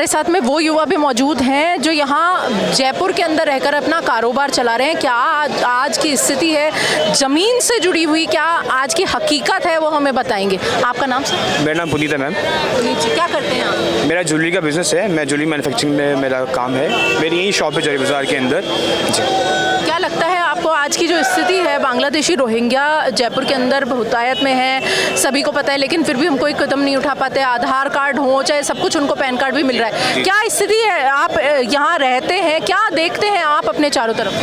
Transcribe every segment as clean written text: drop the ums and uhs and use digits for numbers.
हमारे साथ में वो युवा भी मौजूद हैं जो यहाँ जयपुर के अंदर रहकर अपना कारोबार चला रहे हैं। क्या आज की स्थिति है ज़मीन से जुड़ी हुई, क्या आज की हकीकत है, वो हमें बताएंगे। आपका नाम सर? मेरा नाम पुनीत है मैम। पुनीत जी, क्या करते हैं आप? मेरा ज्वेलरी का बिज़नेस है, मैं ज्वेलरी मैन्युफैक्चरिंग में मेरा काम है। मेरी यही शॉप है जरी बाज़ार के अंदर जी। क्या लगता है आपको आज की जो स्थिति है, बांग्लादेशी रोहिंग्या जयपुर के अंदर बहुतायत में है, सभी को पता है, लेकिन फिर भी हम कोई कदम नहीं उठा पाते। आधार कार्ड हो चाहे सब कुछ, उनको पैन कार्ड भी मिल रहा है। क्या स्थिति है? आप यहाँ रहते हैं, क्या देखते हैं आप अपने चारों तरफ?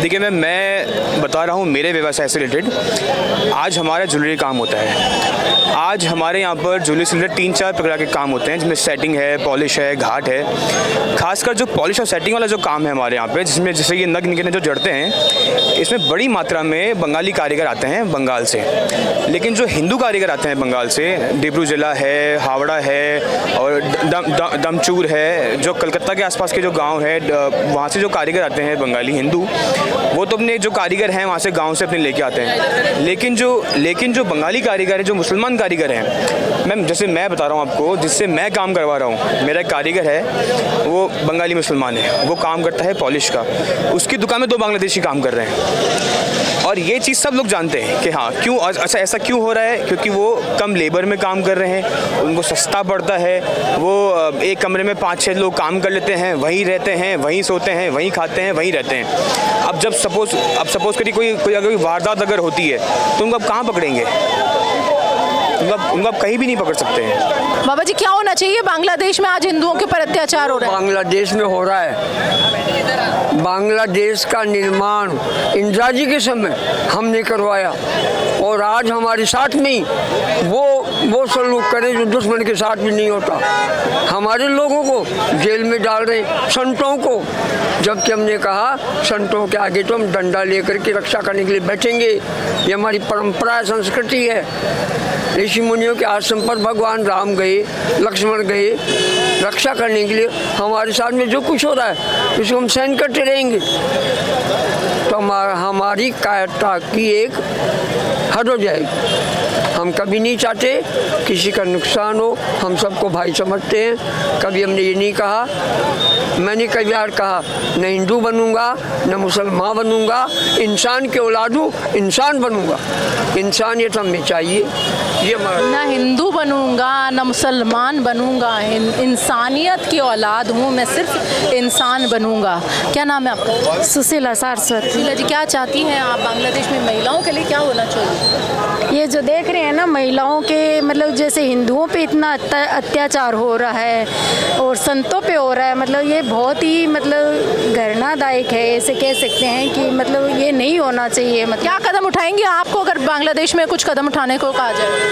देखिए मैम, मैं बता रहा हूँ मेरे व्यवसाय से रिलेटेड। आज हमारा ज्वेलरी काम होता है। आज हमारे यहाँ पर ज्वेलरी से रिलेटेड 3-4 प्रकार के काम होते हैं, जिसमें सेटिंग है, पॉलिश है, घाट है। खासकर जो पॉलिश और सेटिंग वाला जो काम है हमारे यहाँ पे, जिसमें जैसे ये नग निकलने जो जड़ते हैं, इसमें बड़ी मात्रा में बंगाली कारीगर आते हैं बंगाल से। लेकिन जो हिंदू कारीगर आते हैं बंगाल से, डिब्रू जिला है, हावड़ा है और दमचूर है, जो कलकत्ता के आसपास के जो गांव है, वहाँ से जो कारीगर आते हैं बंगाली हिंदू, वो तो अपने जो कारीगर हैं वहाँ से गांव से अपने लेके आते हैं। लेकिन जो बंगाली कारीगर है, जो मुसलमान कारीगर हैं, मैम जैसे मैं बता रहा हूँ आपको, जिससे मैं काम करवा रहा हूँ, मेरा एक कारीगर है, वो बंगाली मुसलमान है, वो काम करता है पॉलिश का। उसकी दुकान में 2 बांग्लादेशी काम कर रहे हैं। और ये चीज़ सब लोग जानते हैं कि हाँ क्यों अच्छा ऐसा क्यों हो रहा है, क्योंकि वो कम लेबर में काम कर रहे हैं, उनको सस्ता पड़ता है। वो एक कमरे में 5-6 लोग काम कर लेते हैं, वहीं रहते हैं, वहीं सोते हैं, वहीं खाते हैं, वहीं रहते हैं। अब जब सपोज करिए कोई अगर वारदात अगर होती है तो उनको अब कहाँ पकड़ेंगे? उनको आप कहीं भी नहीं पकड़ सकते हैं। बाबा जी, क्या होना चाहिए? बांग्लादेश में आज हिंदुओं के ऊपर अत्याचार हो रहा है। बांग्लादेश में हो रहा है। बांग्लादेश का निर्माण इंदिरा जी के समय हमने करवाया, और आज हमारे साथ में ही वो सलूक करें जो दुश्मन के साथ भी नहीं होता। हमारे लोगों को जेल में डाल रहे, संतों को, जबकि हमने कहा संतों के आगे तो हम डंडा लेकर के रक्षा करने के लिए बैठेंगे। ये हमारी परंपरा, संस्कृति है। ऋषि मुनियों के आश्रम पर भगवान राम गए, लक्ष्मण गए रक्षा करने के लिए। हमारे साथ में जो कुछ हो रहा है उसको हम सहन करते रहेंगे, तो हमारी कायरता की एक हद हो जाएगी। हम कभी नहीं चाहते किसी का नुकसान हो, हम सबको भाई समझते हैं। कभी हमने ये नहीं कहा, मैंने कभी यार कहा न हिंदू बनूंगा न मुसलमान बनूंगा, इंसान के औलाद हूँ, इंसान बनूंगा। इंसानियत हमें चाहिए। ये ना हिंदू बनूंगा न मुसलमान बनूंगा, इंसानियत की औलाद हूँ मैं, सिर्फ इंसान बनूंगा। क्या नाम है आपका? सुशीला सारस्वत। सुशीला जी, क्या चाहती हैं आप बांग्लादेश में महिलाओं के लिए क्या होना चाहिए? ये जो देख रहे हैं ना, महिलाओं के मतलब जैसे हिंदुओं पे इतना अत्याचार हो रहा है और संतों पे हो रहा है, मतलब ये बहुत ही मतलब घृणादायक है, ऐसे कह सकते हैं कि मतलब ये नहीं होना चाहिए। मतलब क्या कदम उठाएंगे आपको अगर बांग्लादेश में कुछ कदम उठाने को कहा जाए?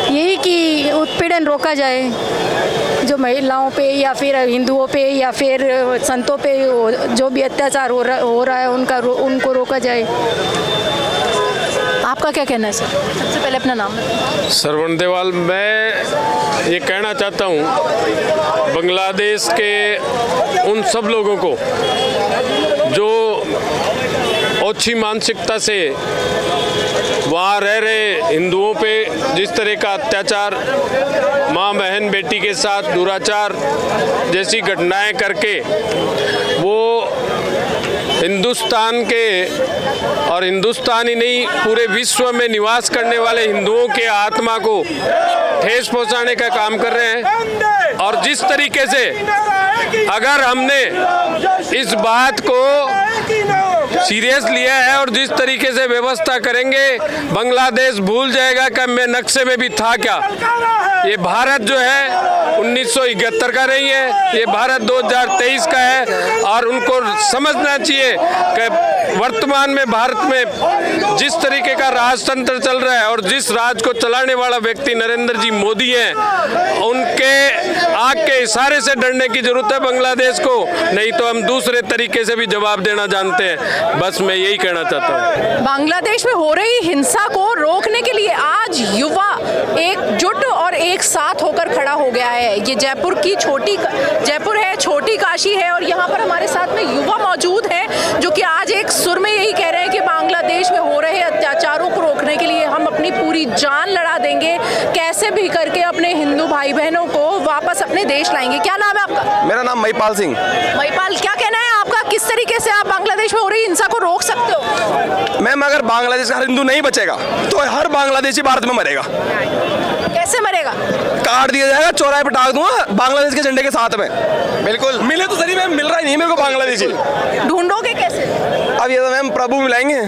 यही कि उत्पीड़न रोका जाए, जो महिलाओं पे या फिर हिंदुओं पे या फिर संतों पे जो भी अत्याचार हो रहा है उनको रोका जाए। आपका क्या कहना है सर? सबसे पहले अपना नाम बताएं। श्रवण देवाल। मैं ये कहना चाहता हूँ बांग्लादेश के उन सब लोगों को जो ओछी मानसिकता से वहाँ रह रहे हिंदुओं पे जिस तरह का अत्याचार, माँ बहन बेटी के साथ दुराचार जैसी घटनाएं करके वो हिंदुस्तान के और हिंदुस्तान ही नहीं पूरे विश्व में निवास करने वाले हिंदुओं के आत्मा को ठेस पहुंचाने का काम कर रहे हैं। और जिस तरीके से अगर हमने इस बात को सीरियस लिया है और जिस तरीके से व्यवस्था करेंगे, बांग्लादेश भूल जाएगा कि मैं नक्शे में भी था क्या। ये भारत जो है 1971 का नहीं है, ये भारत 2023 का है। और उनको समझना चाहिए कि वर्तमान में भारत में जिस तरीके का राजतंत्र चल रहा है और जिस राज को चलाने वाला व्यक्ति नरेंद्र जी मोदी हैं, उनके आग के इशारे से डरने की जरूरत है बांग्लादेश को, नहीं तो हम दूसरे तरीके से भी जवाब देना जानते हैं। बस मैं यही कहना चाहता हूँ। बांग्लादेश में हो रही हिंसा को रोकने के लिए आज युवा एकजुट और एक साथ होकर खड़ा हो गया है। ये जयपुर है, छोटी काशी है, और यहाँ पर हमारे साथ में युवा मौजूद हैं जो कि आज एक सुर में यही कह रहे हैं कि बांग्लादेश में हो रहे अत्याचारों को रोकने के लिए हम अपनी पूरी जान लड़ा देंगे, कैसे भी करके अपने हिंदू भाई बहनों को वापस अपने देश लाएंगे। क्या नाम है आपका? मेरा नाम महिपाल सिंह। महिपाल, क्या कहना है आपका, किस तरीके से आप बांग्लादेश में हो रही हिंसा को रोक सकते हो? मैम, अगर बांग्लादेश का हर हिंदू नहीं बचेगा तो हर बांग्लादेशी भारत में मरेगा। कैसे मरेगा? काट दिया जाएगा, चौराहे पर टांग दूंगा बांग्लादेश के झंडे के साथ में। बिल्कुल मिले तो सही, मैम मिल रहा ही नहीं मेरे को बांग्लादेशी। ढूंढोगे कैसे? अब ये तो मैम प्रभु मिलाएंगे।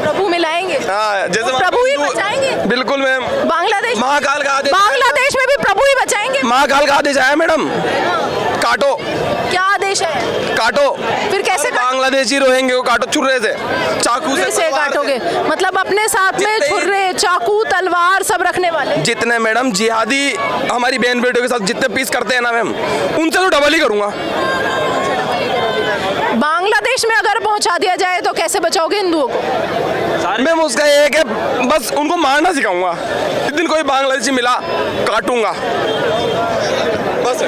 प्रभु मिलाएंगे? हाँ, जैसे तो प्रभु ही बचाएंगे? बिल्कुल मैम। बांग्लादेश, महाकाल का आदेश, बांग्लादेश में भी प्रभु ही बचाएंगे? महाकाल का आदेश आया मैडम, काटो। क्या आदेश है? काटो। फिर कैसे बांग्लादेशी रोहिंगे को काटो, छुरे से, चाकू से काटोगे? मतलब अपने साथ में छुरे, चाकू, तलवार सब रखने वाले? जितने मैडम जिहादी हमारी बहन बेटियों के साथ जितने पीस करते हैं ना मैम, उनसे तो डबल ही करूंगा। बांग्लादेश में अगर पहुंचा दिया जाए तो कैसे बचाओगे हिंदुओं को? मैम उसका ये है कि बस उनको मारना सिखाऊंगा। जिस दिन कोई बांग्लादेशी मिला काटूंगा, बस।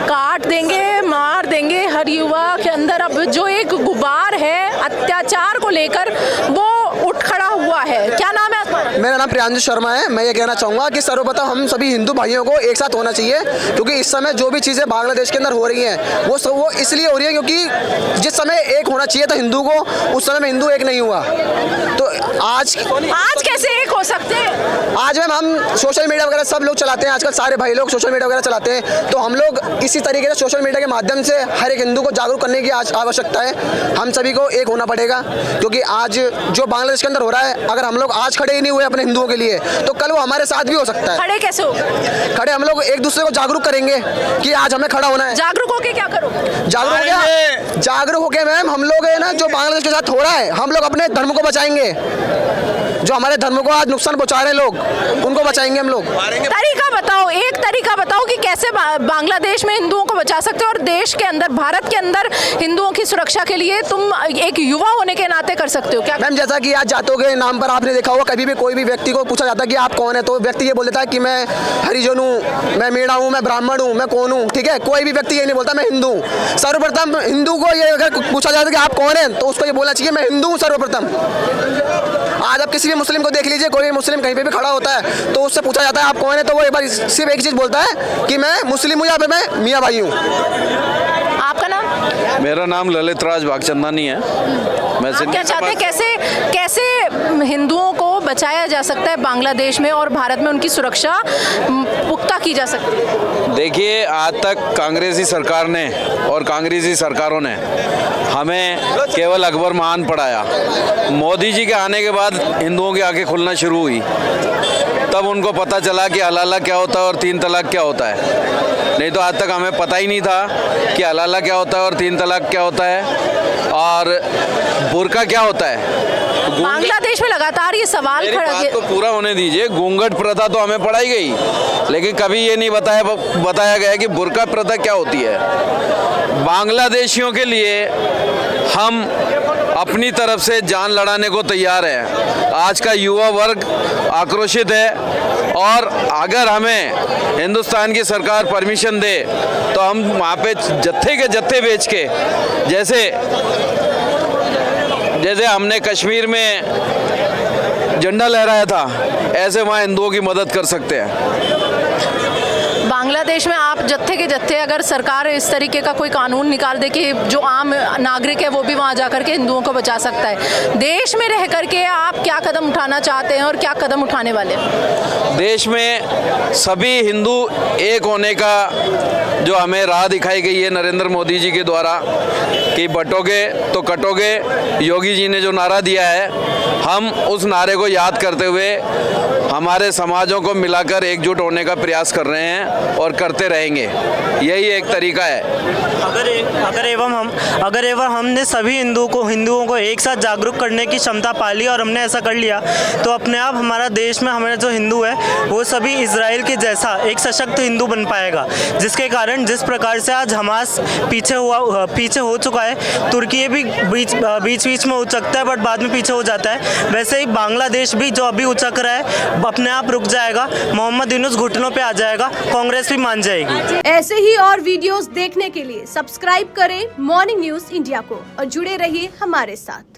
काट देंगे, मार देंगे। हर युवा के अंदर अब जो एक गुबार है अत्याचार को लेकर वो उठ खड़ा हुआ है। क्या नाम है आपका? मेरा नाम प्रियांशु शर्मा है। मैं ये कहना चाहूँगा कि सर्वप्रथम हम सभी हिंदू भाइयों को एक साथ होना चाहिए, क्योंकि इस समय जो भी चीज़ें बांग्लादेश के अंदर हो रही हैं वो इसलिए हो रही है क्योंकि जिस समय एक होना चाहिए था हिंदू को, उस समय में हिंदू एक नहीं हुआ। तो आज कैसे एक हो सकते हैं? आज मैम हम सोशल मीडिया वगैरह सब लोग चलाते हैं, आजकल सारे भाई लोग सोशल मीडिया वगैरह चलाते हैं, तो हम लोग इसी तरीके से सोशल मीडिया के माध्यम से हर एक हिंदू को जागरूक करने की आज आवश्यकता है। हम सभी को एक होना पड़ेगा, क्योंकि आज जो बांग्लादेश के अंदर हो रहा है, अगर हम लोग आज खड़े ही नहीं हुए अपने हिंदुओं के लिए तो कल वो हमारे साथ भी हो सकता है। खड़े कैसे हो? खड़े हम लोग एक दूसरे को जागरूक करेंगे कि आज हमें खड़ा होना है। जागरूक होके क्या करोगे? जागरूक होके मैम हम लोग है ना, जो बांग्लादेश के साथ हो रहा है, हम लोग अपने धर्म को बचाएंगे। जो हमारे धर्म को आज नुकसान पहुंचा रहे हैं लोग, उनको बचाएंगे हम लोग। तरीका बताओ, एक तरीका बताओ कि कैसे बांग्लादेश में हिंदुओं को बचा सकते हो और देश के अंदर, भारत के अंदर हिंदुओं की सुरक्षा के लिए तुम एक युवा होने के नाते कर सकते हो क्या? मैम जैसा कि आज जातों के नाम पर आपने देखा होगा, कभी भी कोई भी व्यक्ति को पूछा जाता है कि आप कौन है, तो व्यक्ति ये बोल देता है कि मैं हरिजन हूँ, मैं मीणा हूँ, मैं ब्राह्मण हूँ, मैं कौन हूँ। ठीक है, कोई भी व्यक्ति ये नहीं बोलता मैं हिंदू हूँ। सर्वप्रथम हिंदू को ये अगर पूछा जाता है कि आप कौन है, तो उसको ये बोलना चाहिए मैं हिंदू हूँ सर्वप्रथम। आज आप किसी भी मुस्लिम को देख लीजिए, कोई भी मुस्लिम कहीं पे भी खड़ा होता है तो उससे पूछा जाता है आप कौन है, तो वो एक बार सिर्फ एक चीज़ बोलता है कि मैं मुस्लिम हूँ या फिर मैं मियाँ भाई हूँ। आपका नाम? मेरा नाम ललित राज भागचंदानी है। मैं आप क्या चाहते हैं, कैसे हिंदुओं को बचाया जा सकता है बांग्लादेश में और भारत में उनकी सुरक्षा पुख्ता की जा सकती है? देखिए, आज तक कांग्रेसी सरकार ने और कांग्रेसी सरकारों ने हमें केवल अकबर महान पढ़ाया। मोदी जी के आने के बाद हिंदुओं की आंखें खुलना शुरू हुई, तब उनको पता चला कि हलाला क्या होता है और 3 तलाक क्या होता है। नहीं तो आज तक हमें पता ही नहीं था कि हलाला क्या होता है और 3 तलाक क्या होता है और बुर्का क्या होता है। बांग्लादेश में लगातार ये सवाल खड़ा बात तो पूरा होने दीजिए। घूंघट प्रथा तो हमें पढ़ाई गई, लेकिन कभी ये नहीं बताया गया कि बुर्का प्रथा क्या होती है। बांग्लादेशियों के लिए हम अपनी तरफ से जान लड़ाने को तैयार है। आज का युवा वर्ग आक्रोशित है और अगर हमें हिंदुस्तान की सरकार परमिशन दे तो हम वहाँ पे जत्थे के जत्थे बेच के, जैसे हमने कश्मीर में झंडा लहराया था, ऐसे वहाँ हिंदुओं की मदद कर सकते हैं। बांग्लादेश में आप जत्थे के जत्थे, अगर सरकार इस तरीके का कोई कानून निकाल दे कि जो आम नागरिक है वो भी वहाँ जा करके हिंदुओं को बचा सकता है, देश में रह करके आप क्या कदम उठाना चाहते हैं और क्या कदम उठाने वाले हैं? देश में सभी हिंदू एक होने का जो हमें राह दिखाई गई है नरेंद्र मोदी जी के द्वारा कि बटोगे तो कटोगे, योगी जी ने जो नारा दिया है, हम उस नारे को याद करते हुए हमारे समाजों को मिलाकर एकजुट होने का प्रयास कर रहे हैं और करते रहेंगे। यही एक तरीका है। अगर एवं हमने सभी हिंदुओं को एक साथ जागरूक करने की क्षमता पाली और हमने ऐसा कर लिया तो अपने आप हमारा देश में हमारा जो हिंदू है वो सभी इजराइल के जैसा एक सशक्त हिंदू बन पाएगा, जिसके कारण जिस प्रकार से आज हमास पीछे हो चुका है, तुर्की भी बीच में उचकता है बट बाद में पीछे हो जाता है, वैसे ही बांग्लादेश भी जो अभी उचक रहा है अपने आप रुक जाएगा। मोहम्मद यूनुस घुटनों पे आ जाएगा, कांग्रेस भी मान जाएगी। ऐसे ही और वीडियोस देखने के लिए सब्सक्राइब करें मॉर्निंग न्यूज इंडिया को और जुड़े रहिए हमारे साथ।